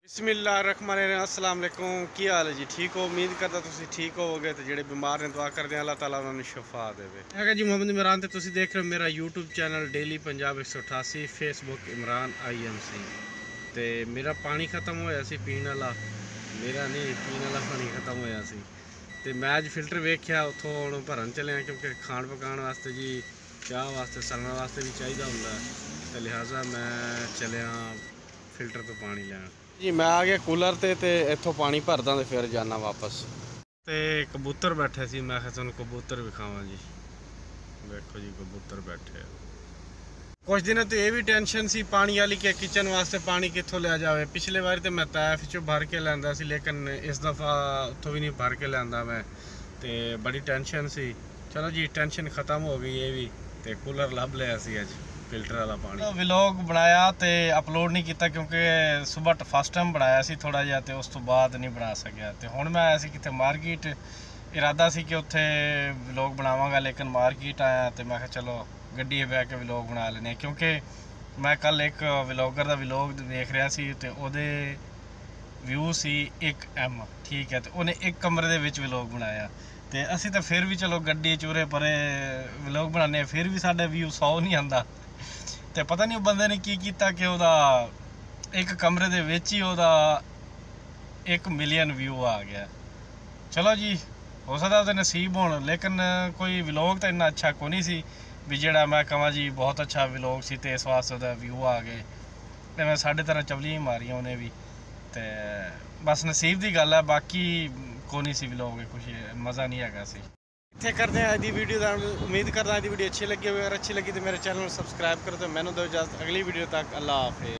बिस्मिल्लाहिर्रहमानिर्रहीम अस्सलाम वालेकुम। की हाल है जी? ठीक हो? उम्मीद करता तुम ठीक होवोगे। तो जेडे बीमार ने दुआ करते हैं अल्लाह ताला उन्हें शिफा देवे। है जी मोहम्मद इमरान, तो तुम देख रहे हो मेरा YouTube channel daily Punjab 188, Facebook Imran IMC। तो मेरा पानी खत्म होया सी पीने वाला, मेरा नहीं पीने वाला पानी खत्म होया सी। तो मैं अज फिल्टर वेख्या उतों हुण भरन चलिया, क्योंकि खाण पकाने वास्ते जी चाह वास्ते सलने वास्ते भी चाहिए होंदा, तो लिहाजा मैं चलिया फिल्टर तो पानी लैन जी। मैं आ गया कूलर ते इत्थों पानी भरदा तो फिर जाना वापस। तो कबूतर बैठे सी, मैं तुहानूं कबूतर विखावां जी। देखो जी कबूतर बैठे। कुछ दिन तो ये भी टेंशन सी पानी वाली कि किचन वास्ते पानी कित्थों लिया जाए। पिछले बार तो मैं तैफ चो भर के लैंदा सी, लेकिन इस दफ़ा उत्थों भी नहीं भर के लैंदा मैं, तो बड़ी टेंशन सी। चलो जी टेंशन ख़त्म हो गई ये भी, तो कूलर लभ लिया सी अज फिल्टर वाला पानी। तो व्लॉग बनाया तो अपलोड नहीं किया, क्योंकि सुबह फस्ट टाइम बनाया सी थोड़ा जिहा, तो उस तो बाद नहीं बना सकिया। तो हुण मैं आया सी कित्थे मार्केट, इरादा सी कि उत्थे व्लॉग बनावांगा, लेकिन मार्केट आया तो मैं चलो गड्डी बह के व्लॉग बना लेने, क्योंकि मैं कल एक व्लॉगर का व्लॉग देख रहा सी, तो उहदे व्यू सी 1M, ठीक है। तो उन्हें एक कमरे दे विच व्लॉग बनाया, तो असी तो फिर भी चलो गड्डी चूरे परे व्लॉग बनाने, फिर भी साडा व्यू 100 नहीं आंदा। तो पता नहीं बंदे ने की किया कि वह एक कमरे दे विच ही वह 1 मिलियन व्यू आ गया। चलो जी हो सकता तो नसीब होने, लेकिन कोई व्लॉग तो इन्ना अच्छा को नहीं सी भी जेड़ा मैं कहा जी बहुत अच्छा व्लॉग सी, तो इस वास्ते वह व्यू आ गए। तो मैं 3.5 चवलियाँ मारियाँ उन्हें भी, तो बस नसीब की गल है, बाकी को नहीं सी व्लॉग कुछ मज़ा नहीं हैगा सी। इतने करते हैं अज की वीडियो का। उम्मीद करना अज की वीडियो अच्छी लगी हो। अगर अच्छी लगी तो मेरे चैनल को सबसक्राइब करो। तो मैंने दो इजाजत अगली वीडियो तक। अल्लाह हाफिज़।